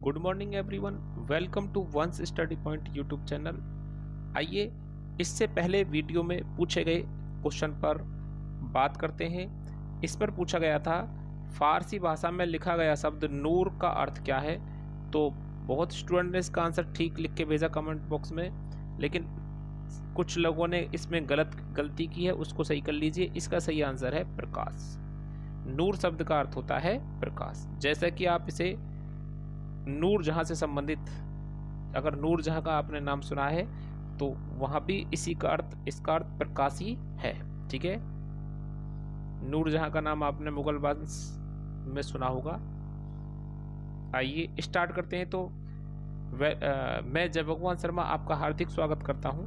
Good morning everyone, welcome to Vansh study point YouTube channel. आइए इससे पहले वीडियो में पूछे गए क्वेश्चन पर बात करते हैं। इस पर पूछा गया था फारसी भाषा में लिखा गया शब्द नूर का अर्थ क्या है। तो बहुत स्टूडेंट ने इसका आंसर ठीक लिख के भेजा कमेंट बॉक्स में, लेकिन कुछ लोगों ने इसमें गलती की है, उसको सही कर लीजिए। इसका सही आंसर है प्रकाश। नूर शब्द का अर्थ होता है प्रकाश। जैसा कि आप इसे नूर जहां से संबंधित, अगर नूर जहां का आपने नाम सुना है तो वहां भी इसका अर्थ प्रकाश ही है। ठीक है, नूर जहां का नाम आपने मुगल वंश में सुना होगा। आइए स्टार्ट करते हैं। तो मैं जय भगवान शर्मा आपका हार्दिक स्वागत करता हूं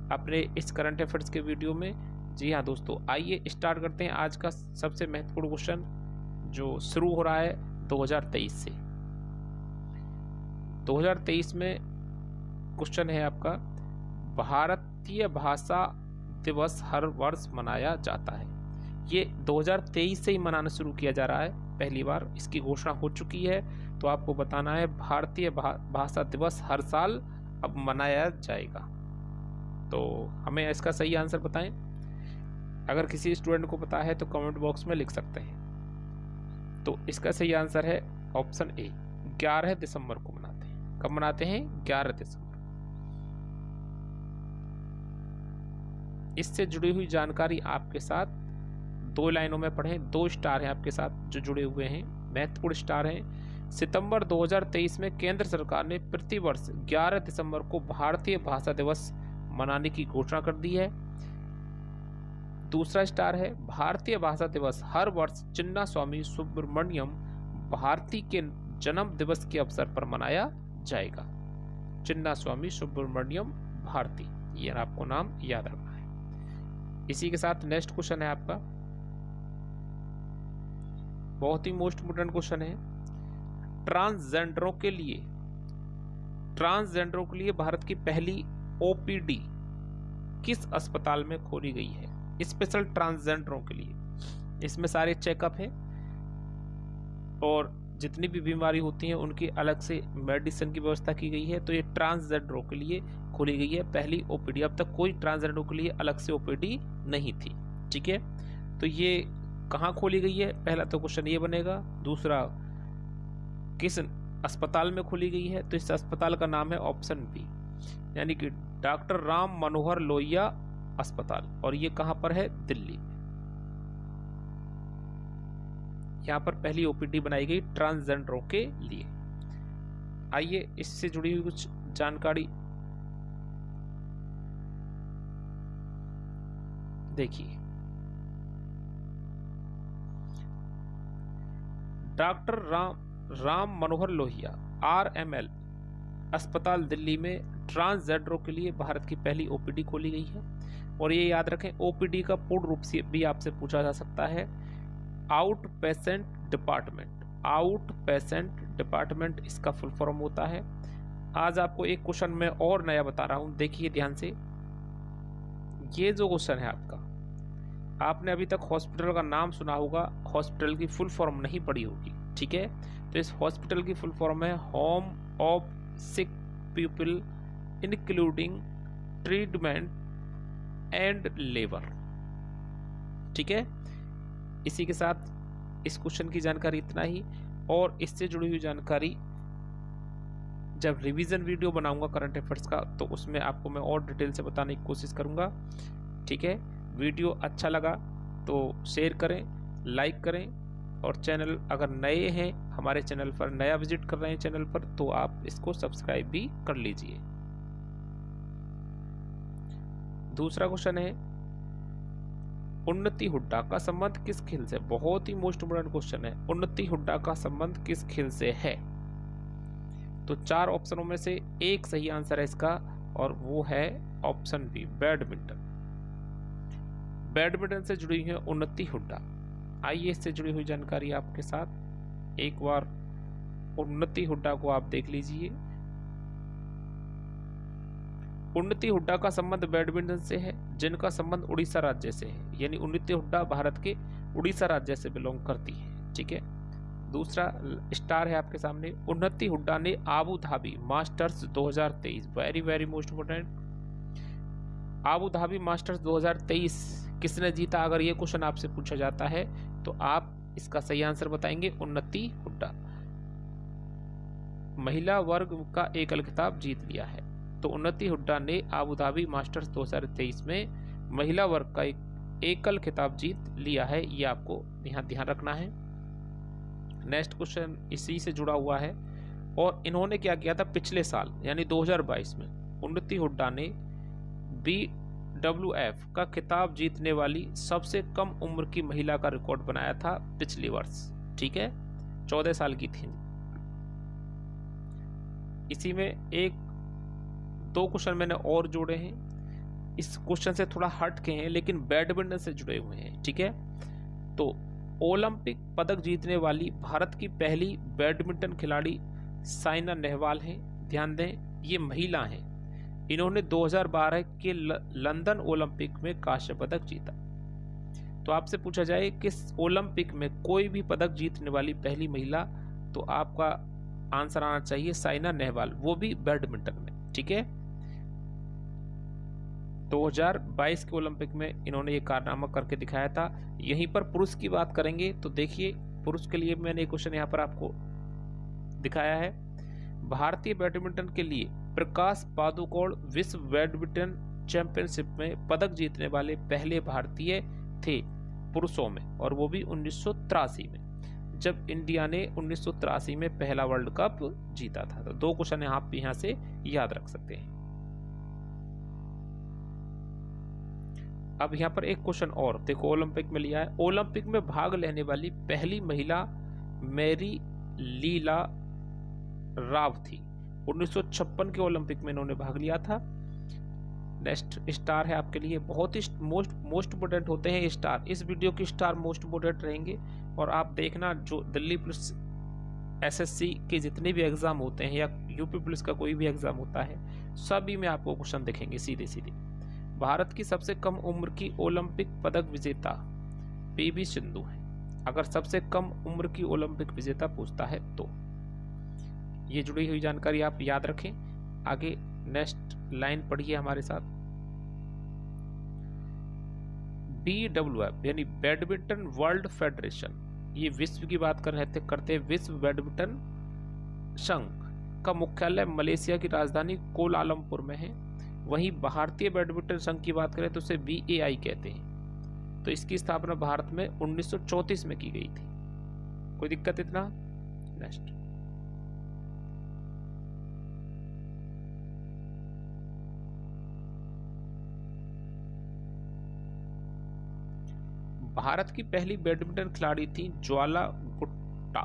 अपने इस करंट अफेयर्स के वीडियो में। जी हाँ दोस्तों, आइए स्टार्ट करते हैं आज का सबसे महत्वपूर्ण क्वेश्चन जो शुरू हो रहा है 2023 से। 2023 में क्वेश्चन है आपका, भारतीय भाषा दिवस हर वर्ष मनाया जाता है। ये 2023 से ही मनाना शुरू किया जा रहा है, पहली बार इसकी घोषणा हो चुकी है। तो आपको बताना है भारतीय भाषा दिवस हर साल अब मनाया जाएगा। तो हमें इसका सही आंसर बताएं। अगर किसी स्टूडेंट को पता है तो कमेंट बॉक्स में लिख सकते हैं। तो इसका सही आंसर है ऑप्शन ए, 11 दिसंबर को मनाते हैं। कब मनाते हैं? 11 दिसंबर। इससे जुड़ी हुई जानकारी आपके साथ दो लाइनों में पढ़ें। 2 स्टार हैं आपके साथ जो जुड़े हुए हैं, महत्वपूर्ण स्टार हैं। सितंबर 2023 में केंद्र सरकार ने प्रतिवर्ष 11 दिसंबर को भारतीय भाषा दिवस मनाने की घोषणा कर दी है। दूसरा स्टार है, भारतीय भाषा दिवस हर वर्ष चिन्ना स्वामी सुब्रमण्यम भारती के जन्म दिवस के अवसर पर मनाया जाएगा। चिन्ना स्वामी सुब्रमण्यम भारती, ये आपको नाम याद रखना है। इसी के साथ नेक्स्ट क्वेश्चन है आपका, बहुत ही मोस्ट इम्पोर्टेंट क्वेश्चन है। ट्रांसजेंडरों के लिए भारत की पहली ओपीडी किस अस्पताल में खोली गई है? स्पेशल ट्रांसजेंडरों के लिए। इसमें सारे चेकअप हैं और जितनी भी बीमारी होती हैं उनकी अलग से मेडिसिन की व्यवस्था की गई है। तो ये ट्रांसजेंडरों के लिए खोली गई है पहली ओपीडी। अब तक कोई ट्रांसजेंडरों के लिए अलग से ओपीडी नहीं थी। ठीक है, तो ये कहाँ खोली गई है, पहला तो क्वेश्चन ये बनेगा। दूसरा, किस अस्पताल में खोली गई है? तो इस अस्पताल का नाम है ऑप्शन बी, यानी कि डॉक्टर राम मनोहर लोहिया अस्पताल। और ये कहाँ पर है? दिल्ली। यहाँ पर पहली ओपीडी बनाई गई ट्रांसजेंडरों के लिए। आइए इससे जुड़ी हुई कुछ जानकारी देखिए। डॉक्टर राम मनोहर लोहिया RML अस्पताल दिल्ली में ट्रांसजेंडरों के लिए भारत की पहली ओपीडी खोली गई है। और ये याद रखें, ओपीडी का पूर्ण रूप से भी आपसे पूछा जा सकता है, out patient department. Out patient department इसका फुल फॉर्म होता है। आज आपको एक क्वेश्चन मैं और नया बता रहा हूं, देखिए ध्यान से। ये जो क्वेश्चन है आपका, आपने अभी तक हॉस्पिटल का नाम सुना होगा, हॉस्पिटल की फुल फॉर्म नहीं पढ़ी होगी। ठीक है, तो इस हॉस्पिटल की फुल फॉर्म है home of sick people including treatment and labour. ठीक है, इसी के साथ इस क्वेश्चन की जानकारी इतना ही। और इससे जुड़ी हुई जानकारी जब रिवीजन वीडियो बनाऊंगा करंट अफेयर्स का, तो उसमें आपको मैं और डिटेल से बताने की कोशिश करूंगा। ठीक है, वीडियो अच्छा लगा तो शेयर करें, लाइक करें, और चैनल अगर नए हैं, हमारे चैनल पर नया विजिट कर रहे हैं चैनल पर, तो आप इसको सब्सक्राइब भी कर लीजिए। दूसरा क्वेश्चन है, उन्नति हुड्डा का संबंध किस खेल से? बहुत ही मोस्ट इम्पोर्टेंट क्वेश्चन है। उन्नति हुड्डा का संबंध किस खेल से है? तो 4 ऑप्शनों में से एक सही आंसर है इसका, और वो है ऑप्शन बी, बैडमिंटन। बैडमिंटन से जुड़ी हुई है उन्नति हुड्डा। आइए इससे जुड़ी हुई जानकारी आपके साथ एक बार उन्नति हुड्डा को आप देख लीजिए। उन्नति हुड्डा का संबंध बैडमिंटन से है, जिनका संबंध उड़ीसा राज्य से है। यानी उन्नति हुड्डा भारत के उड़ीसा राज्य से बिलोंग करती है। ठीक है, दूसरा स्टार है आपके सामने, उन्नति हुड्डा ने Abu Dhabi masters 2023, very very most important, Abu Dhabi masters 2023 किसने जीता? अगर ये क्वेश्चन आपसे पूछा जाता है तो आप इसका सही आंसर बताएंगे उन्नति हुड्डा। महिला वर्ग का एकल खिताब जीत लिया है, तो उन्नति हुड्डा ने आबू धाबी मास्टर्स 2023 में महिला वर्ग का एकल खिताब जीत लिया है, ये आपको यहाँ ध्यान रखना है। नेक्स्ट क्वेश्चन इसी से जुड़ा हुआ है, और इन्होंने क्या किया था पिछले साल यानी 2022 में, उन्नति हुड्डा ने BWF का खिताब जीतने वाली सबसे कम उम्र की महिला का रिकॉर्ड बनाया था पिछले वर्ष, ठीक है, 14 साल की थी। इसी में एक दो क्वेश्चन मैंने और जोड़े हैं, इस क्वेश्चन से थोड़ा हट के हैं लेकिन बैडमिंटन से जुड़े हुए हैं, ठीक है। तो ओलंपिक पदक जीतने वाली भारत की पहली बैडमिंटन खिलाड़ी साइना नेहवाल हैं, ध्यान दें ये महिला हैं, इन्होंने 2012 के लंदन ओलंपिक में कांस्य पदक जीता। तो आपसे पूछा जाए कि ओलंपिक में कोई भी पदक जीतने वाली पहली महिला, तो आपका आंसर आना चाहिए साइना नेहवाल, वो भी बैडमिंटन में, ठीक है। 2022 के ओलंपिक में इन्होंने ये कारनामा करके दिखाया था। यहीं पर पुरुष की बात करेंगे तो देखिए पुरुष के लिए मैंने क्वेश्चन यहाँ पर आपको दिखाया है। भारतीय बैडमिंटन के लिए प्रकाश पादुकोण विश्व बैडमिंटन चैंपियनशिप में पदक जीतने वाले पहले भारतीय थे पुरुषों में, और वो भी 1983 में, जब इंडिया ने 1983 में पहला वर्ल्ड कप जीता था। तो दो क्वेश्चन आप यहाँ से याद रख सकते हैं। अब यहाँ पर एक क्वेश्चन और देखो, ओलंपिक में लिया है, ओलंपिक में भाग लेने वाली पहली महिला मैरी लीला राव थी, 1956 के ओलंपिक में इन्होंने भाग लिया था। नेक्स्ट स्टार है आपके लिए, बहुत ही मोस्ट इम्पोर्टेंट होते हैं स्टार, इस वीडियो की स्टार मोस्ट इम्पोर्टेंट रहेंगे। और आप देखना जो दिल्ली पुलिस SSC के जितने भी एग्जाम होते हैं या यूपी पुलिस का कोई भी एग्जाम होता है, सभी में आपको क्वेश्चन दिखेंगे सीधे सीधे। भारत की सबसे कम उम्र की ओलंपिक पदक विजेता PV सिंधु है, अगर सबसे कम उम्र की ओलंपिक विजेता पूछता है तो। ये जुड़ी हुई जानकारी आप याद रखें। आगे नेक्स्ट लाइन पढ़िए हमारे साथ। BWF यानी बैडमिंटन वर्ल्ड फेडरेशन, ये विश्व की बात करते विश्व बैडमिंटन संघ का मुख्यालय मलेशिया की राजधानी कोलालमपुर में है। वहीं भारतीय बैडमिंटन संघ की बात करें तो उसे BAI कहते हैं। तो इसकी स्थापना भारत में 1934 में की गई थी। कोई दिक्कत इतना? नेक्स्ट, भारत की पहली बैडमिंटन खिलाड़ी थी ज्वाला गुट्टा,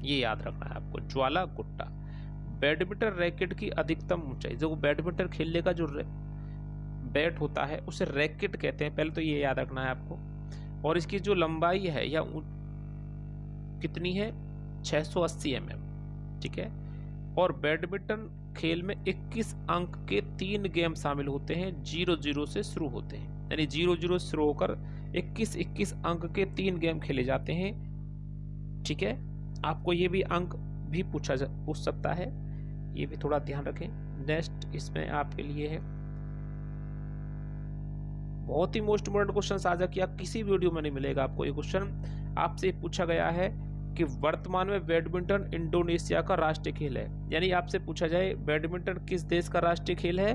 ये याद रखना है आपको, ज्वाला गुट्टा। बैडमिंटन रैकेट की अधिकतम ऊंचाई, जो बैडमिंटन खेलने का जो बैट होता है उसे रैकेट कहते हैं, पहले तो ये याद रखना है आपको। और इसकी जो लंबाई है या कितनी है, 680 mm, ठीक है। और बैडमिंटन खेल में 21 अंक के 3 गेम शामिल होते हैं, 0-0 से शुरू होते हैं, यानी 0-0 से शुरू होकर 21 अंक के 3 गेम खेले जाते हैं, ठीक है। आपको ये भी अंक भी पूछ सकता है, ये भी थोड़ा ध्यान रखें। नेक्स्ट इसमें आपके लिए है, बहुत ही मोस्ट इम्पोर्टेंट क्वेश्चन साझा किया, किसी वीडियो में नहीं मिलेगा आपको ये क्वेश्चन। आपसे पूछा गया है कि वर्तमान में बैडमिंटन इंडोनेशिया का राष्ट्रीय खेल है, यानी आपसे पूछा जाए बैडमिंटन किस देश का राष्ट्रीय खेल है,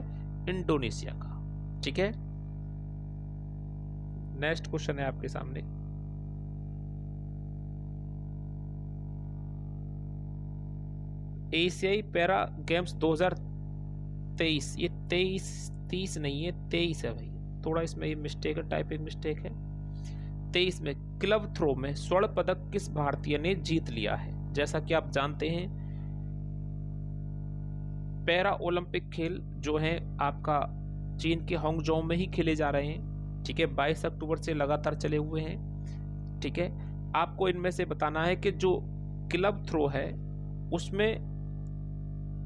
इंडोनेशिया का, ठीक है। नेक्स्ट क्वेश्चन है आपके सामने, एशियाई पैरा गेम्स 2023, ये 30 नहीं है, 23 है भाई, थोड़ा इसमें ये मिस्टेक है, टाइपिंग मिस्टेक है। 23 में क्लब थ्रो में स्वर्ण पदक किस भारतीय ने जीत लिया है? जैसा कि आप जानते हैं पैरा ओलंपिक खेल जो है आपका चीन के हांगझोउ में ही खेले जा रहे हैं, ठीक है, 22 अक्टूबर से लगातार चले हुए हैं, ठीक है। आपको इनमें से बताना है कि जो क्लब थ्रो है उसमें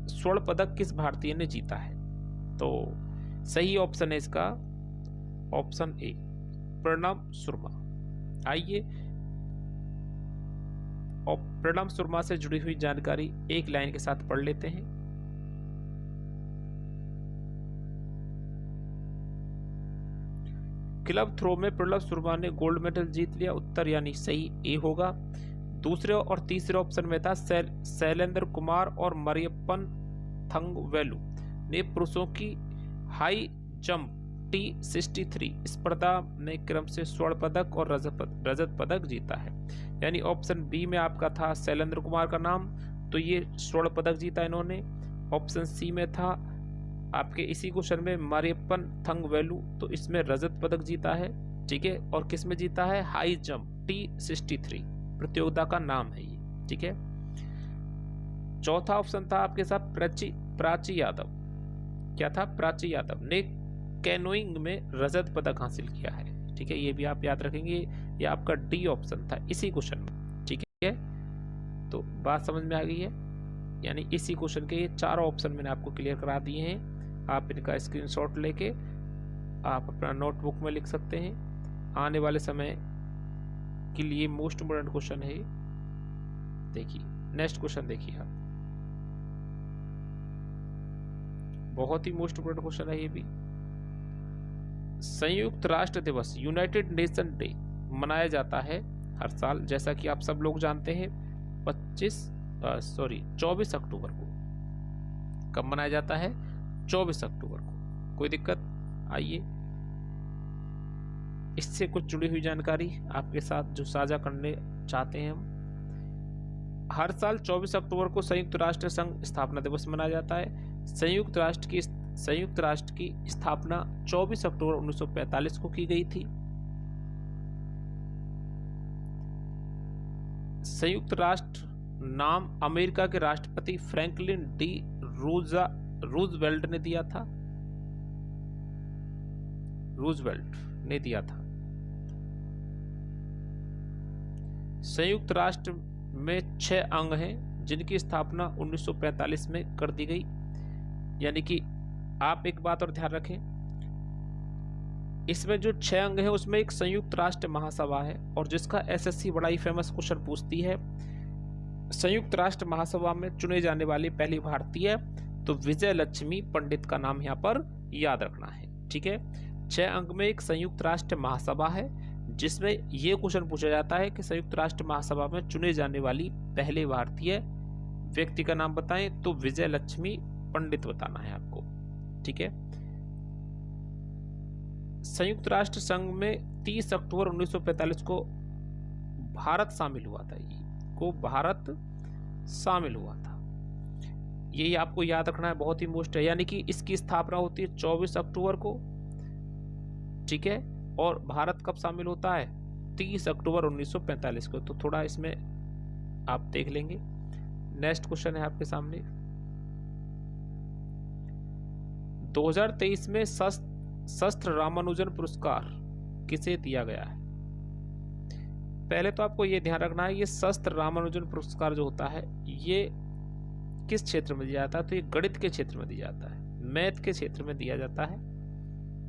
स्वर्ण पदक किस भारतीय ने जीता है। तो सही ऑप्शन है इसका ऑप्शन ए, प्रणब शर्मा। आइए और प्रणब शर्मा से जुड़ी हुई जानकारी एक लाइन के साथ पढ़ लेते हैं। क्लब थ्रो में प्रणब शर्मा ने गोल्ड मेडल जीत लिया, उत्तर यानी सही ए होगा। दूसरे और तीसरे ऑप्शन में था शैलेंद्र कुमार और मरियप्पन थंगवेलु ने पुरुषों की हाई जंप T63 स्पर्धा में क्रम से स्वर्ण पदक और रजत पदक जीता है। यानी ऑप्शन बी में आपका था शैलेंद्र कुमार का नाम, तो ये स्वर्ण पदक जीता इन्होंने। ऑप्शन सी में था आपके इसी क्वेश्चन में मरियप्पन थंगवेलु, तो इसमें रजत पदक जीता है, ठीक है। और किस में जीता है? हाई जंप T63 प्रतियोगिता का नाम है ये, ठीक है। चौथा ऑप्शन था आपके साथ प्राची यादव। क्या था? प्राची यादव ने कैनोइंग में रजत पदक हासिल किया है, ठीक है। ये भी आप याद रखेंगे, ये आपका डी ऑप्शन था इसी क्वेश्चन में, ठीक है। तो बात समझ में आ गई है। यानी इसी क्वेश्चन के ये चारों ऑप्शन मैंने आपको क्लियर करा दिए हैं। आप इनका स्क्रीनशॉट लेके आप अपना नोटबुक में लिख सकते हैं। आने वाले समय के लिए मोस्ट इम्पोर्टेंट क्वेश्चन है। देखिए नेक्स्ट क्वेश्चन, देखिए आप, बहुत ही मोस्ट इम्पोर्टेंट क्वेश्चन है ये भी। संयुक्त राष्ट्र दिवस यूनाइटेड नेशन डे मनाया जाता है हर साल, जैसा कि आप सब लोग जानते हैं 24 अक्टूबर को। कब मनाया जाता है? 24 अक्टूबर को। कोई दिक्कत? आइए इससे कुछ जुड़ी हुई जानकारी आपके साथ जो साझा करने चाहते हैं हम। हर साल 24 अक्टूबर को संयुक्त राष्ट्र संघ स्थापना दिवस मनाया जाता है। संयुक्त राष्ट्र की स्थापना 24 अक्टूबर 1945 को की गई थी। संयुक्त राष्ट्र नाम अमेरिका के राष्ट्रपति फ्रैंकलिन डी रूजवेल्ट ने दिया था। संयुक्त राष्ट्र में 6 अंग हैं जिनकी स्थापना 1945 में कर दी गई। यानी कि आप एक बात और ध्यान रखें, इसमें जो 6 अंग हैं उसमें एक संयुक्त राष्ट्र महासभा है, और जिसका एसएससी बड़ा ही फेमस क्वेश्चन पूछती है। संयुक्त राष्ट्र महासभा में चुने जाने वाली पहली भारतीय तो विजय लक्ष्मी पंडित का नाम यहाँ पर याद रखना है, ठीक है। 6 अंग में एक संयुक्त राष्ट्र महासभा है, जिसमें यह क्वेश्चन पूछा जाता है कि संयुक्त राष्ट्र महासभा में चुने जाने वाली पहले भारतीय व्यक्ति का नाम बताएं, तो विजय लक्ष्मी पंडित बताना है आपको, ठीक है। संयुक्त राष्ट्र संघ में 30 अक्टूबर 1945 को भारत शामिल हुआ था। यही आपको याद रखना है, बहुत ही मोस्ट है। यानी कि इसकी स्थापना होती है 24 अक्टूबर को, ठीक है। और भारत कब शामिल होता है? 30 अक्टूबर 1945 को। तो थोड़ा इसमें आप देख लेंगे। नेक्स्ट क्वेश्चन है आपके सामने। 2023 में शस्त्र रामानुजन पुरस्कार किसे दिया गया है? पहले तो आपको ये ध्यान रखना है, ये शस्त्र रामानुजन पुरस्कार जो होता है ये किस क्षेत्र में दिया जाता है? तो ये गणित के क्षेत्र में दिया जाता है, मैथ के क्षेत्र में दिया जाता है,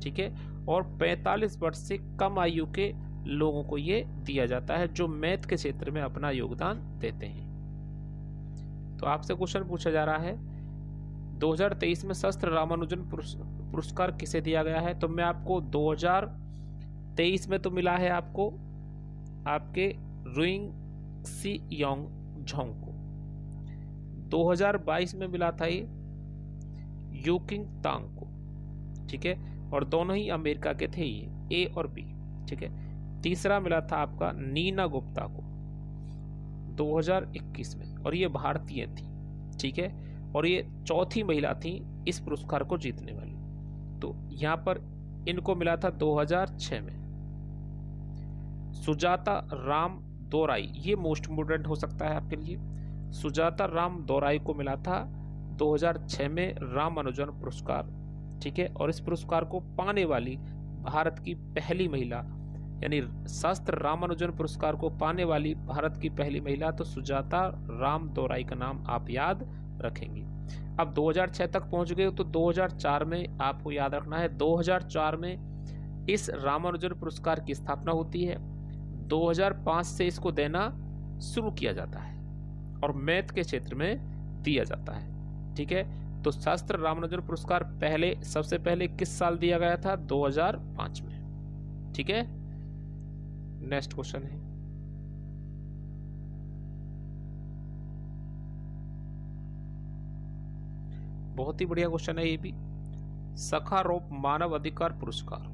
ठीक है। और 45 वर्ष से कम आयु के लोगों को ये दिया जाता है जो मैथ के क्षेत्र में अपना योगदान देते हैं। तो आपसे क्वेश्चन पूछा जा रहा है 2023 में शस्त्र रामानुजन पुरस्कार किसे दिया गया है? तो मैं आपको 2023 में तो मिला है आपको आपके रुइंग सी योंग झोंग को। 2022 में मिला था ये यूकिंग तांग को, ठीक है। और दोनों ही अमेरिका के थे, ये ए और बी, ठीक है। तीसरा मिला था आपका नीना गुप्ता को 2021 में, और ये भारतीय थी, ठीक है। और ये चौथी महिला थी इस पुरस्कार को जीतने वाली। तो यहाँ पर इनको मिला था 2006 में। सुजाता राम दोराई, ये मोस्ट इम्पोर्टेंट हो सकता है आपके लिए। सुजाता राम दोराई को मिला था 2006 में रामानुजन पुरस्कार, ठीक है। और इस पुरस्कार को पाने वाली भारत की पहली महिला, यानी शस्त्र रामानुजन पुरस्कार को पाने वाली भारत की पहली महिला तो सुजाता राम दोराई का नाम आप याद रखेंगे। अब 2006 तक पहुंच गए तो 2004 में आपको याद रखना है, 2004 में इस रामानुजन पुरस्कार की स्थापना होती है। 2005 से इसको देना शुरू किया जाता है और मैथ के क्षेत्र में दिया जाता है। ठीक है, तो शास्त्र रामानुजन पुरस्कार सबसे पहले किस साल दिया गया था? 2005 में। ठीक है, नेक्स्ट क्वेश्चन है, बहुत ही बढ़िया क्वेश्चन है ये भी। सखारोव मानव अधिकार पुरस्कार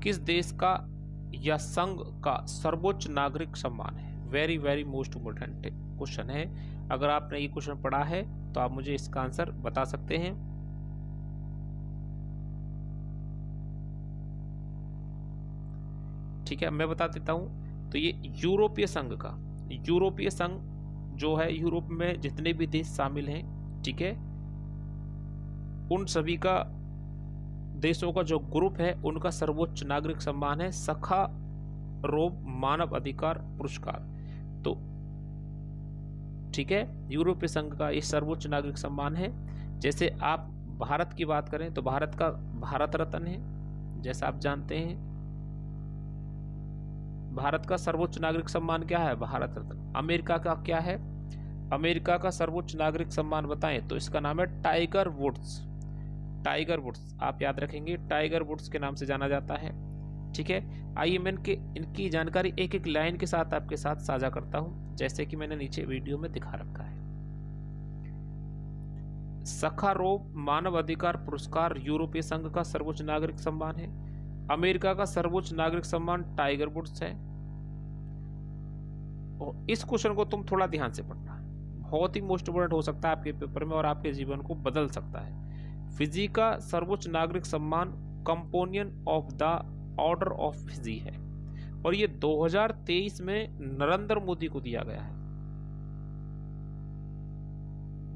किस देश का या संघ का सर्वोच्च नागरिक सम्मान है? Very very most important question है। अगर आपने ये क्वेश्चन पढ़ा है तो आप मुझे इसका आंसर बता सकते हैं। ठीक है, मैं बता देता हूं। तो ये यूरोपीय संघ जो है, यूरोप में जितने भी देश शामिल हैं, ठीक है, उन सभी का देशों का जो ग्रुप है उनका सर्वोच्च नागरिक सम्मान है सखारोव मानव अधिकार पुरस्कार। तो ठीक है, यूरोपीय संघ का ये सर्वोच्च नागरिक सम्मान है। जैसे आप भारत की बात करें तो भारत का भारत रत्न है, जैसा आप जानते हैं। भारत का सर्वोच्च नागरिक सम्मान क्या है? भारत रत्न। अमेरिका का क्या है? अमेरिका का सर्वोच्च नागरिक सम्मान बताएं तो इसका नाम है टाइगर वुड्स। टाइगर वुड्स आप याद रखेंगे, टाइगर वुड्स के नाम से जाना जाता है। ठीक है, आइए मैं इनकी जानकारी एक एक लाइन के साथ आपके साथ साझा करता हूं, जैसे कि मैंने नीचे वीडियो में दिखा रखा है। सखारोव मानव अधिकार पुरस्कार यूरोपीय संघ का सर्वोच्च नागरिक सम्मान है। अमेरिका का सर्वोच्च नागरिक सम्मान टाइगर वुड्स है। और इस क्वेश्चन को तुम थोड़ा ध्यान से पढ़ना, बहुत ही मोस्ट इम्पोर्टेंट हो सकता है आपके पेपर में और आपके जीवन को बदल सकता है। फिजी का सर्वोच्च नागरिक सम्मान companion of the order of Fiji है और ये 2023 में नरेंद्र मोदी को दिया गया है।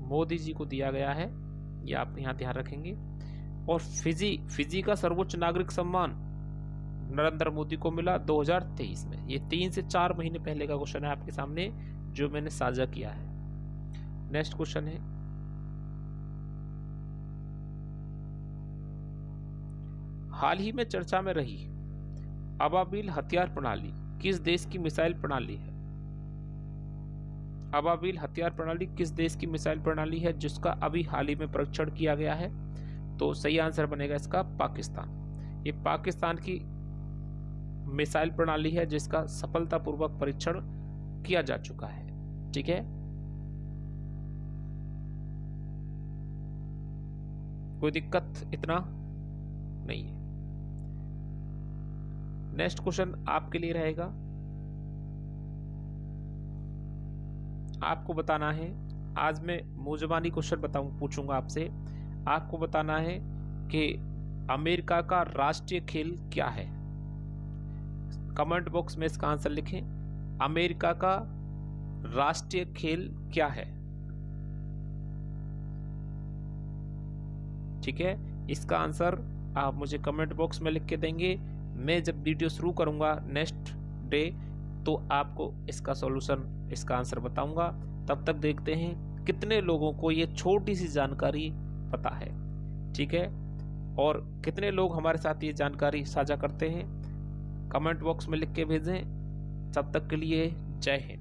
मोदी जी को दिया गया है, ये आप यहां ध्यान रखेंगे। और फिजी का सर्वोच्च नागरिक सम्मान नरेंद्र मोदी को मिला 2023 में। ये 3 से 4 महीने पहले का क्वेश्चन है आपके सामने जो मैंने साझा किया है। नेक्स्ट क्वेश्चन है, हाल ही में चर्चा में रही अबाबिल हथियार प्रणाली किस देश की मिसाइल प्रणाली है? अबाबिल हथियार प्रणाली किस देश की मिसाइल प्रणाली है जिसका अभी हाल ही में परीक्षण किया गया है? तो सही आंसर बनेगा इसका पाकिस्तान। ये पाकिस्तान की मिसाइल प्रणाली है जिसका सफलतापूर्वक परीक्षण किया जा चुका है। ठीक है, कोई दिक्कत इतना नहीं है। नेक्स्ट क्वेश्चन आपके लिए रहेगा, आपको बताना है, आज मैं मुजबानी क्वेश्चन पूछूंगा आपसे। आपको बताना है कि अमेरिका का राष्ट्रीय खेल क्या है। कमेंट बॉक्स में इसका आंसर लिखें, अमेरिका का राष्ट्रीय खेल क्या है। ठीक है, इसका आंसर आप मुझे कमेंट बॉक्स में लिख के देंगे। मैं जब वीडियो शुरू करूंगा नेक्स्ट डे तो आपको इसका सॉल्यूशन, इसका आंसर बताऊंगा। तब तक देखते हैं कितने लोगों को ये छोटी सी जानकारी पता है। ठीक है, और कितने लोग हमारे साथ ये जानकारी साझा करते हैं, कमेंट बॉक्स में लिख के भेजें। तब तक के लिए जय हिंद।